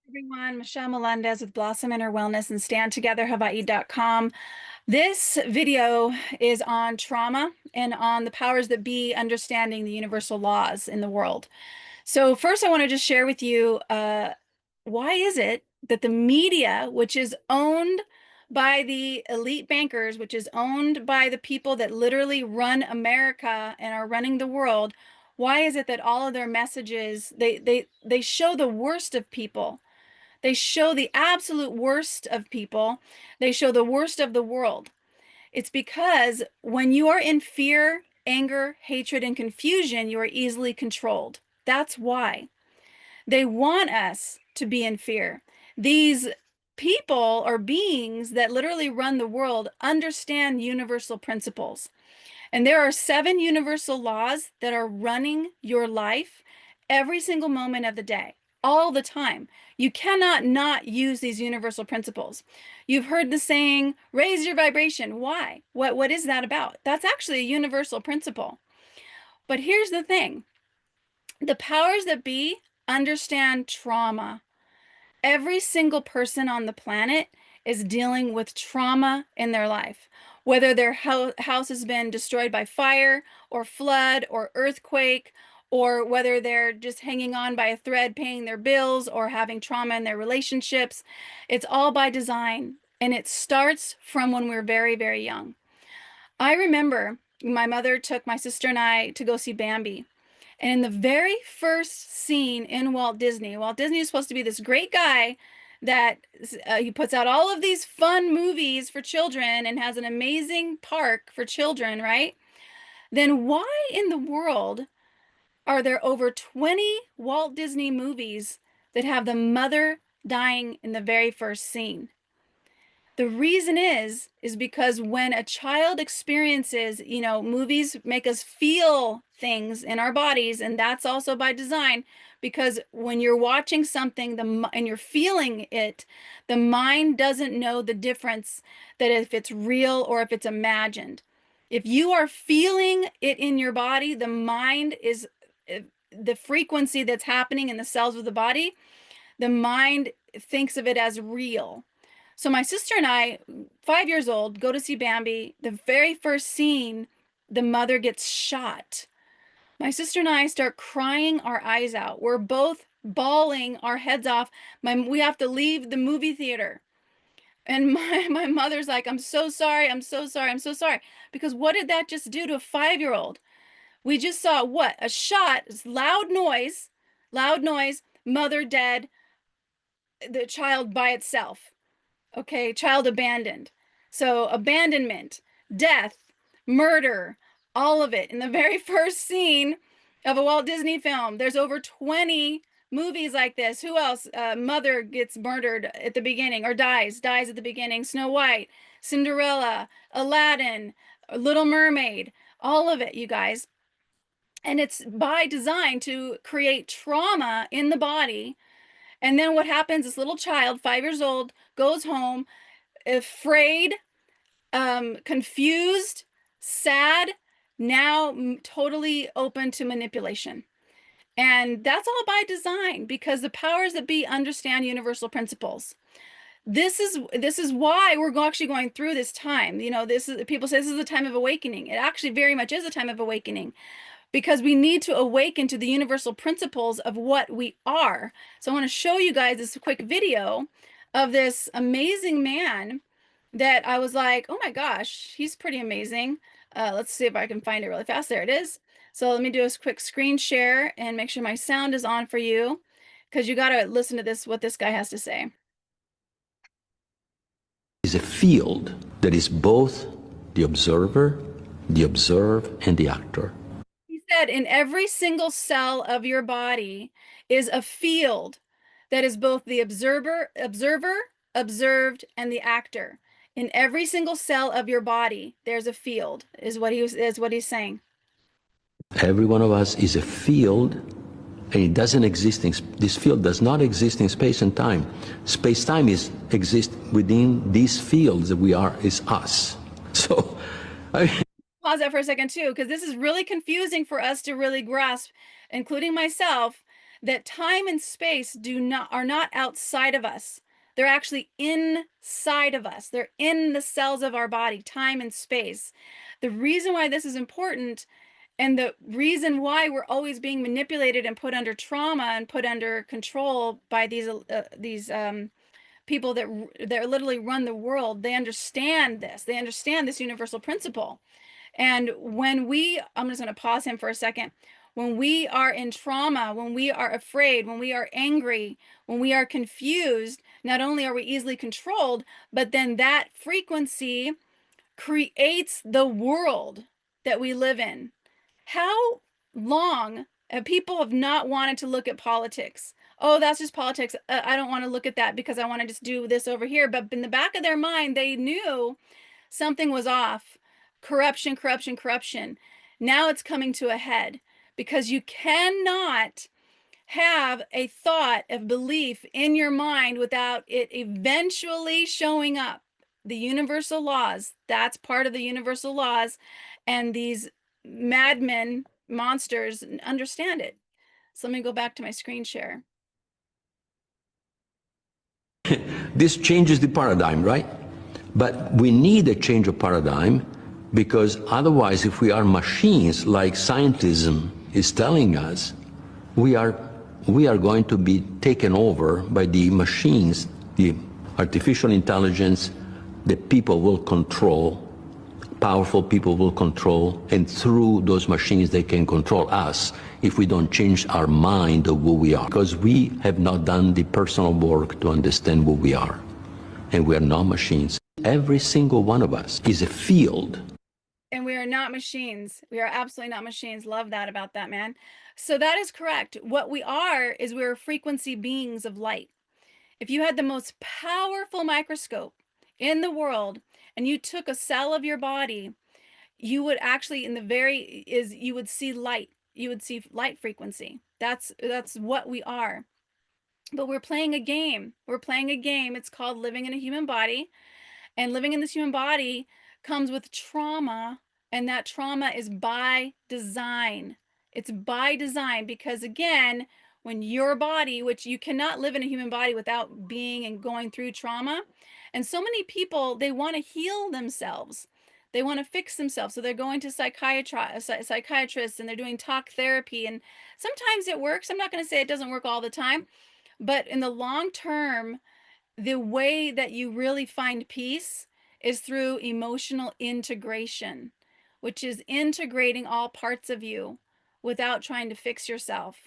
Everyone, Michelle Melendez with Blossom Inner Wellness and StandTogetherHawaii.com. This video is on trauma and on the powers that be understanding the universal laws in the world. So first I want to just share with you, why is it that the media, which is owned by the elite bankers, which is owned by the people that literally run America and are running the world, why is it that all of their messages, they show the worst of people? They show the absolute worst of people. They show the worst of the world. It's because when you are in fear, anger, hatred, and confusion, you are easily controlled. That's why. They want us to be in fear. These people or beings that literally run the world understand universal principles. And there are 7 universal laws that are running your life every single moment of the day, all the time. You cannot not use these universal principles. You've heard the saying, raise your vibration. Why? What is that about? That's actually a universal principle. But here's the thing. The powers that be understand trauma. Every single person on the planet is dealing with trauma in their life, whether their house has been destroyed by fire or flood or earthquake, or whether they're just hanging on by a thread, paying their bills, or having trauma in their relationships. It's all by design, and it starts from when we're very, very young. I remember my mother took my sister and I to go see Bambi. And in the very first scene in Walt Disney is supposed to be this great guy that he puts out all of these fun movies for children and has an amazing park for children, right? Then why in the world are there over 20 Walt Disney movies that have the mother dying in the very first scene? The reason is because when a child experiences, movies make us feel things in our bodies, and that's also by design, because when you're watching something and you're feeling it, the mind doesn't know the difference that if it's real or if it's imagined. If you are feeling it in your body, the mind is the frequency that's happening in the cells of the body, the mind thinks of it as real. So my sister and I, 5 years old, go to see Bambi. The very first scene, the mother gets shot. My sister and I start crying our eyes out. We're both bawling our heads off. We have to leave the movie theater. And my mother's like, I'm so sorry. I'm so sorry. I'm so sorry. Because what did that just do to a 5-year-old? We just saw what? A shot, loud noise, mother dead, the child by itself. Okay, child abandoned. So abandonment, death, murder, all of it in the very first scene of a Walt Disney film. There's over 20 movies like this. Who else? Mother gets murdered at the beginning or dies at the beginning. Snow White, Cinderella, Aladdin, Little Mermaid, all of it, you guys. And it's by design to create trauma in the body. And then what happens, this little child, 5 years old, goes home afraid, confused, sad, now totally open to manipulation. And that's all by design, because the powers that be understand universal principles. This is why we're actually going through this time. People say this is a time of awakening. It actually very much is a time of awakening, because we need to awaken to the universal principles of what we are. So I want to show you guys this quick video of this amazing man that I was like, oh my gosh, he's pretty amazing. Let's see if I can find it really fast. There it is. So let me do a quick screen share and make sure my sound is on for you, because you got to listen to what this guy has to say. Is a field that is both the observer, the observed, and the actor. He said in every single cell of your body is a field that is both the observer, observed, and the actor. In every single cell of your body, there's a field, is what he's saying. Every one of us is a field, and it doesn't exist this field does not exist in space and time. Space-time exists within these fields that we are, is us. So Pause that for a second too, because this is really confusing for us to really grasp, including myself. that time and space are not outside of us. They're actually inside of us. They're in the cells of our body, time and space. The reason why this is important and the reason why we're always being manipulated and put under trauma and put under control by these people that literally run the world, they understand this. They understand this universal principle. And I'm just going to pause him for a second. When we are in trauma, when we are afraid, when we are angry, when we are confused, not only are we easily controlled, but then that frequency creates the world that we live in. How long have people have not wanted to look at politics? Oh, that's just politics. I don't want to look at that because I want to just do this over here. But in the back of their mind, they knew something was off. Corruption, corruption, corruption. Now it's coming to a head because you cannot have a thought of belief in your mind without it eventually showing up. The universal laws, that's part of the universal laws, and these madmen, monsters, understand it. So let me go back to my screen share. This changes the paradigm, right? But we need a change of paradigm because otherwise, if we are machines like scientism is telling us, we are going to be taken over by the machines, the artificial intelligence that people will control, powerful people will control, and through those machines they can control us if we don't change our mind of who we are. Because we have not done the personal work to understand who we are. And we are not machines. Every single one of us is a field. And we are not machines. We are absolutely not machines. Love that about that, man. So that is correct. What we are is we're frequency beings of light. If you had the most powerful microscope in the world and you took a cell of your body, you would actually you would see light. You would see light frequency. That's what we are. But we're playing a game. We're playing a game. It's called living in a human body. And living in this human body comes with trauma, and that trauma is by design. It's by design because, again, when your body, which you cannot live in a human body without being and going through trauma, and so many people, they want to heal themselves. They want to fix themselves. So they're going to psychiatrists and they're doing talk therapy. And sometimes it works. I'm not going to say it doesn't work all the time, but in the long term, the way that you really find peace is through emotional integration, which is integrating all parts of you without trying to fix yourself.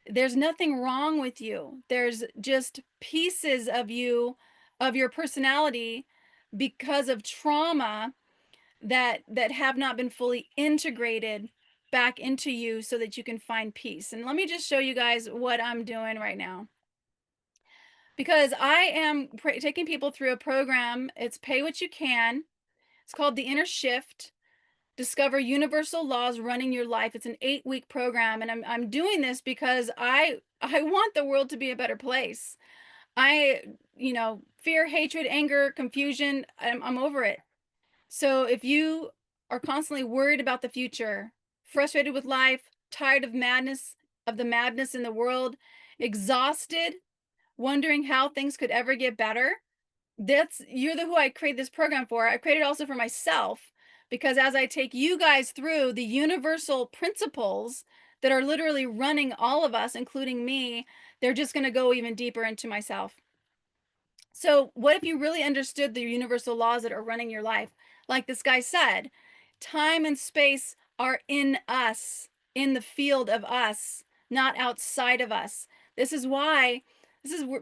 There's nothing wrong with you. There's just pieces of you, of your personality, because of trauma that have not been fully integrated back into you so that you can find peace. And let me just show you guys what I'm doing right now, because I am taking people through a program. It's Pay What You Can. It's called The Inner Shift. Discover universal laws running your life. It's an 8-week program, and I'm doing this because I want the world to be a better place. Fear, hatred, anger, confusion, I'm over it. So if you are constantly worried about the future, frustrated with life, tired of the madness in the world, exhausted, wondering how things could ever get better, you're the who I create this program for. I created also for myself, because as I take you guys through the universal principles that are literally running all of us, including me, they're just going to go even deeper into myself. So what if you really understood the universal laws that are running your life? Like this guy said, time and space are in us, in the field of us, not outside of us. This is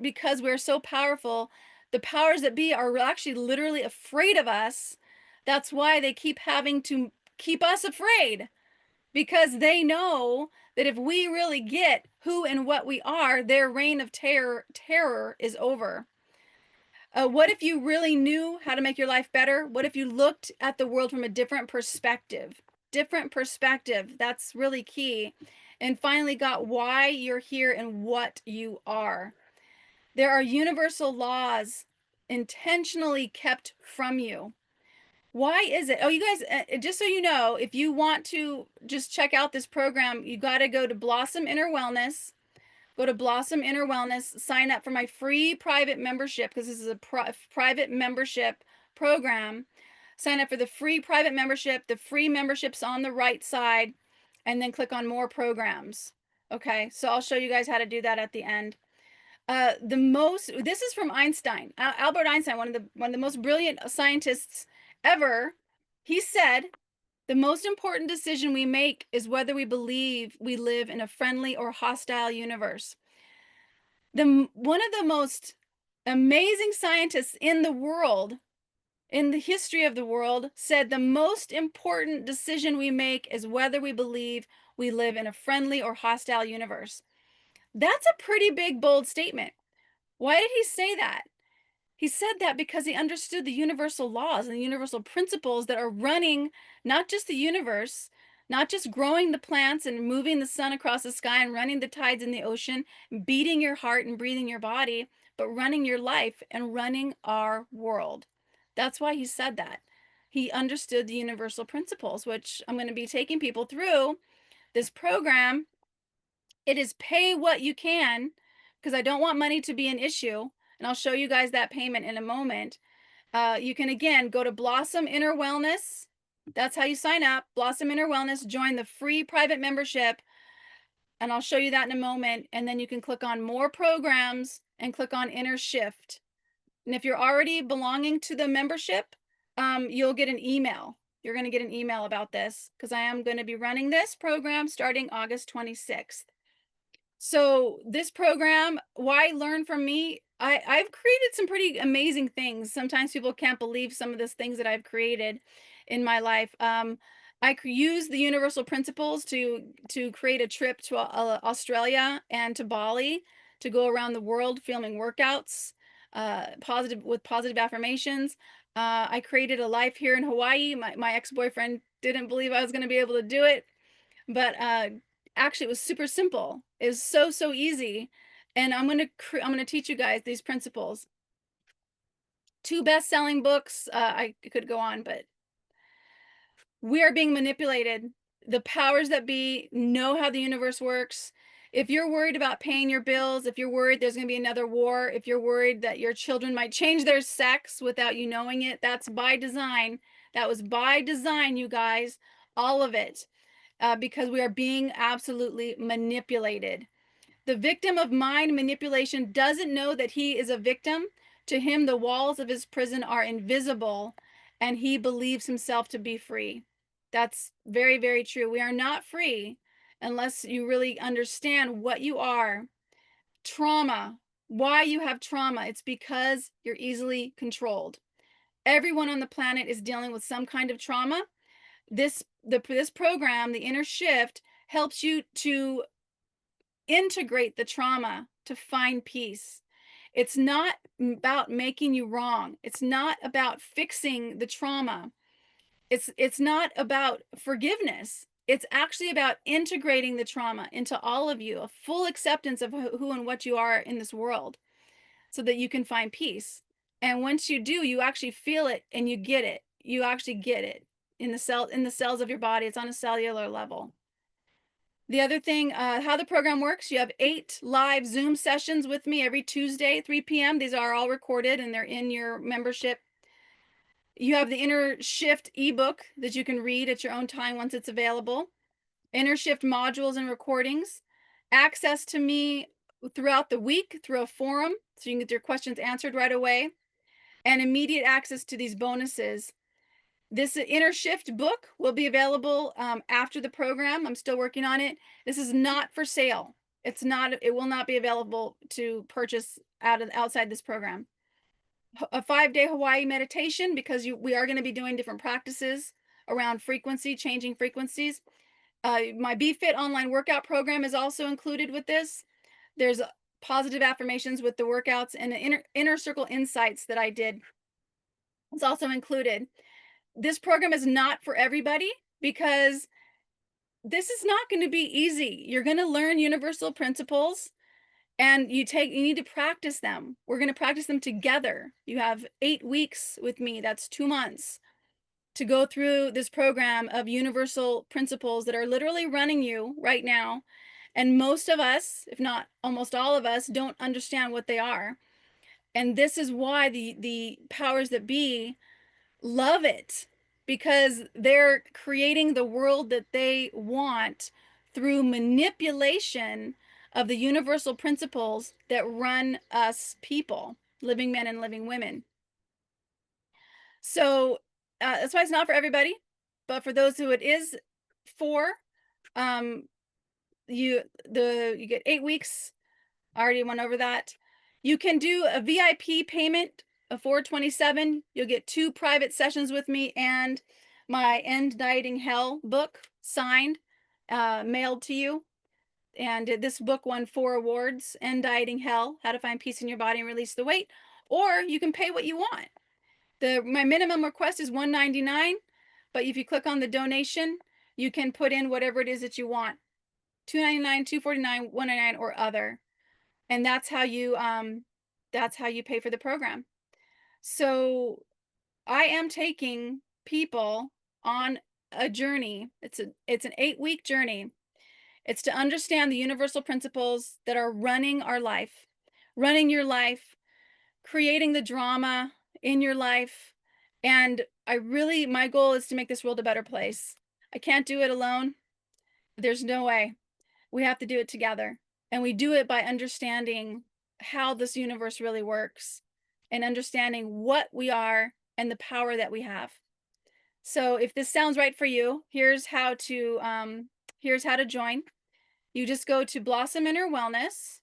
because we're so powerful. The powers that be are actually literally afraid of us. That's why they keep having to keep us afraid, because they know that if we really get who and what we are, their reign of terror is over. What if you really knew how to make your life better? What if you looked at the world from a different perspective? Different perspective. That's really key. And finally got why you're here and what you are. There are universal laws intentionally kept from you. Why is it? Oh, you guys, just so you know, if you want to just check out this program, you got to go to Blossom Inner Wellness. Go to Blossom Inner Wellness, sign up for my free private membership, because this is a private membership program. Sign up for the free private membership. The free membership's on the right side, and then click on more programs. Okay, so I'll show you guys how to do that at the end. This is from Einstein, Albert Einstein, one of the most brilliant scientists ever. He said, the most important decision we make is whether we believe we live in a friendly or hostile universe. One of the most amazing scientists in the world, in the history of the world, said the most important decision we make is whether we believe we live in a friendly or hostile universe. That's a pretty big, bold statement. Why did he say that? He said that because he understood the universal laws and the universal principles that are running not just the universe, not just growing the plants and moving the sun across the sky and running the tides in the ocean, beating your heart and breathing your body, but running your life and running our world. That's why he said that. He understood the universal principles, which I'm going to be taking people through this program. It is pay what you can, because I don't want money to be an issue. And I'll show you guys that payment in a moment. You can, again, go to Blossom Inner Wellness. That's how you sign up. Blossom Inner Wellness, join the free private membership. And I'll show you that in a moment. And then you can click on more programs and click on Inner Shift. And if you're already belonging to the membership, you'll get an email. You're going to get an email about this, because I am going to be running this program starting August 26th. So this program, why learn from me? I've created some pretty amazing things. Sometimes people can't believe some of the things that I've created in my life. I use the universal principles to create a trip to Australia and to Bali, to go around the world filming workouts, with positive affirmations. I created a life here in Hawaii. My ex-boyfriend didn't believe I was going to be able to do it, but actually it was super simple. It was so easy. And I'm going to teach you guys these principles. 2 best-selling books. I could go on, but we are being manipulated. The powers that be know how the universe works. If you're worried about paying your bills, if you're worried there's going to be another war, if you're worried that your children might change their sex without you knowing it, that's by design. That was by design, you guys. All of it. Because we are being absolutely manipulated. The victim of mind manipulation doesn't know that he is a victim. To him, the walls of his prison are invisible, and he believes himself to be free. That's very, very true. We are not free unless you really understand what you are. Trauma. Why you have trauma? It's because you're easily controlled. Everyone on the planet is dealing with some kind of trauma. This program, the Inner Shift, helps you to integrate the trauma to find peace. It's not about making you wrong. It's not about fixing the trauma. It's not about forgiveness. It's actually about integrating the trauma into all of you, a full acceptance of who and what you are in this world, so that you can find peace. And once you do, you actually feel it and you get it. You actually get it in the cells of your body. It's on a cellular level. The other thing, how the program works, you have 8 live Zoom sessions with me every Tuesday, 3 p.m. These are all recorded and they're in your membership. You have the Inner Shift ebook that you can read at your own time once it's available. Inner Shift modules and recordings. Access to me throughout the week through a forum, so you can get your questions answered right away. And immediate access to these bonuses. This Inner Shift book will be available after the program. I'm still working on it. This is not for sale. It will not be available to purchase outside this program. A 5-day Hawaii meditation, because we are going to be doing different practices around frequency, changing frequencies. My BeFit online workout program is also included with this. There's positive affirmations with the workouts, and the inner circle insights that I did. It's also included. This program is not for everybody, because this is not going to be easy. You're going to learn universal principles, and you need to practice them. We're going to practice them together. You have 8 weeks with me. That's 2 months to go through this program of universal principles that are literally running you right now. And most of us, if not almost all of us, don't understand what they are. And this is why the powers that be love it, because they're creating the world that they want through manipulation of the universal principles that run us people, living men and living women. So that's why it's not for everybody, but for those who it is for, um, you get 8 weeks. I already went over that. You can do a VIP payment of $427. You'll get 2 private sessions with me and my End Dieting Hell book signed, mailed to you. And this book won 4 awards: End Dieting Hell, How to Find Peace in Your Body and Release the Weight. Or you can pay what you want. My minimum request is $199, but if you click on the donation, you can put in whatever it is that you want: $299, $249, $199, or other. And that's how you pay for the program. So I am taking people on a journey. It's an 8-week journey. It's to understand the universal principles that are running our life, running your life, creating the drama in your life. And my goal is to make this world a better place. I can't do it alone. There's no way. We have to do it together. And we do it by understanding how this universe really works and understanding what we are and the power that we have. So if this sounds right for you, here's how to join. You just go to Blossom Inner Wellness,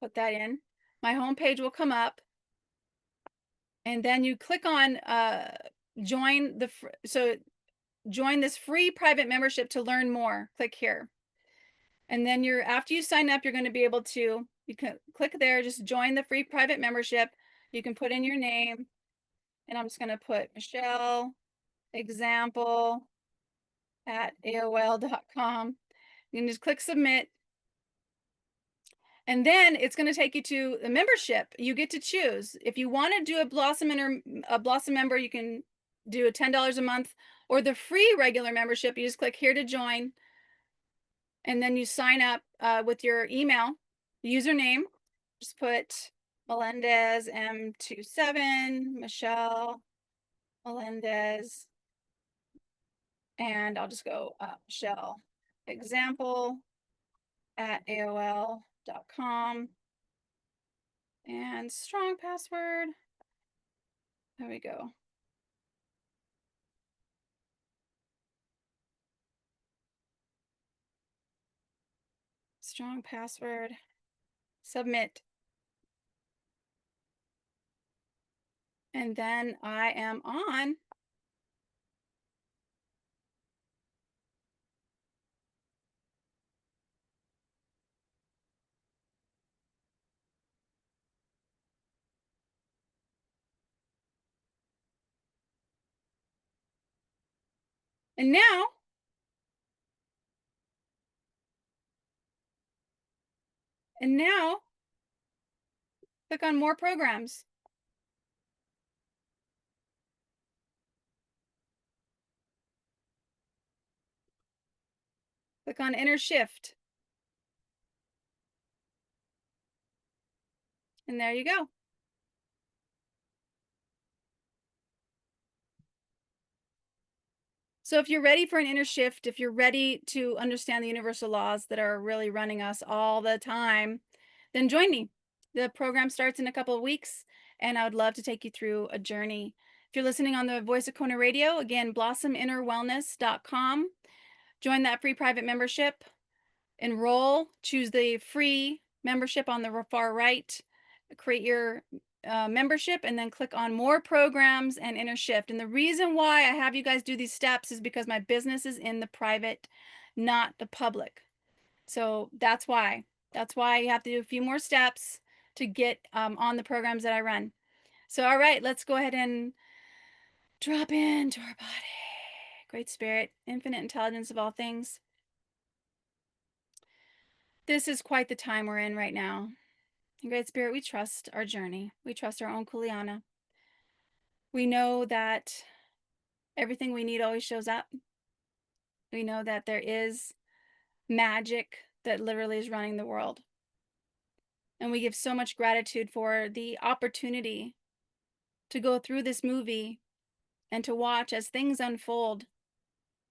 put that in. My homepage will come up, and then you click on join join this free private membership to learn more. Click here. And then after you sign up, you're going to be able to, you can click there, just join the free private membership. You can put in your name, and I'm just going to put Michelle example at AOL.com. You can just click submit. And then it's going to take you to the membership. You get to choose. If you want to do a Blossom member, you can do a $10 a month, or the free regular membership. You just click here to join. And then you sign up with your email username. Just put Melendez M27, Michelle Melendez, and I'll just go Michelle example at AOL.com, and strong password. There we go. Strong password. Submit. And then I am on. And now, click on more programs. Click on Inner Shift. And there you go. So if you're ready for an inner shift, if you're ready to understand the universal laws that are really running us all the time, then join me. The program starts in a couple of weeks, and I would love to take you through a journey. If you're listening on the Voice of Kona Radio, again, blossominnerwellness.com. Join that free private membership. Enroll, choose the free membership on the far right, create your membership, and then click on more programs and inner shift. And the reason why I have you guys do these steps is because my business is in the private, not the public. So that's why you have to do a few more steps to get on the programs that I run. So all right, let's go ahead and drop into our body. Great Spirit, infinite intelligence of all things. This is quite the time we're in right now. In Great Spirit, we trust our journey. We trust our own Kuleana. We know that everything we need always shows up. We know that there is magic that literally is running the world. And we give so much gratitude for the opportunity to go through this movie and to watch as things unfold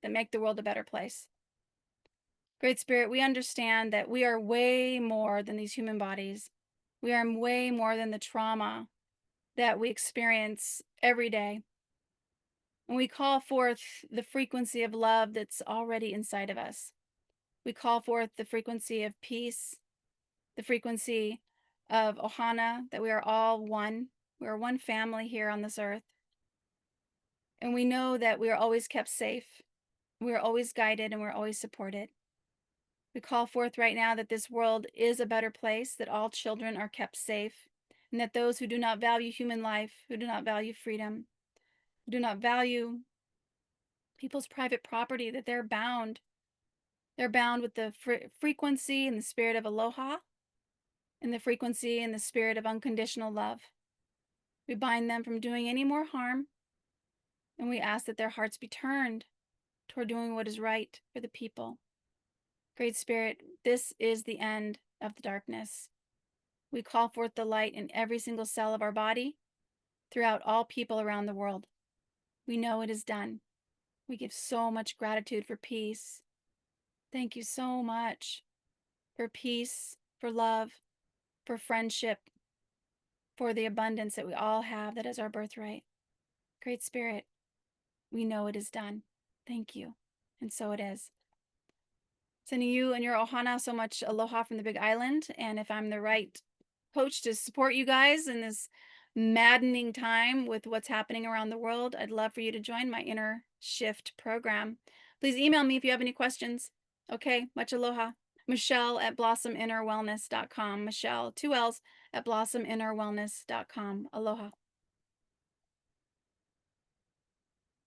that make the world a better place. Great Spirit, we understand that we are way more than these human bodies. We are way more than the trauma that we experience every day. And we call forth the frequency of love that's already inside of us. We call forth the frequency of peace, the frequency of Ohana, that we are all one. We are one family here on this earth. And we know that we are always kept safe. We are always guided and we're always supported. We call forth right now that this world is a better place, that all children are kept safe, and that those who do not value human life, who do not value freedom, who do not value people's private property, that they're bound. They're bound with the frequency and the spirit of aloha, and the frequency and the spirit of unconditional love. We bind them from doing any more harm, and we ask that their hearts be turned toward doing what is right for the people. Great Spirit, this is the end of the darkness. We call forth the light in every single cell of our body, throughout all people around the world. We know it is done. We give so much gratitude for peace. Thank you so much for peace, for love, for friendship, for the abundance that we all have that is our birthright. Great Spirit, we know it is done. Thank you. And so it is. Sending you and your ohana so much aloha from the Big Island. And if I'm the right coach to support you guys in this maddening time with what's happening around the world, I'd love for you to join my Inner Shift program. Please email me if you have any questions. Okay, much aloha. Michelle at blossominnerwellness.com. Michelle, 2 L's, at blossominnerwellness.com. Aloha.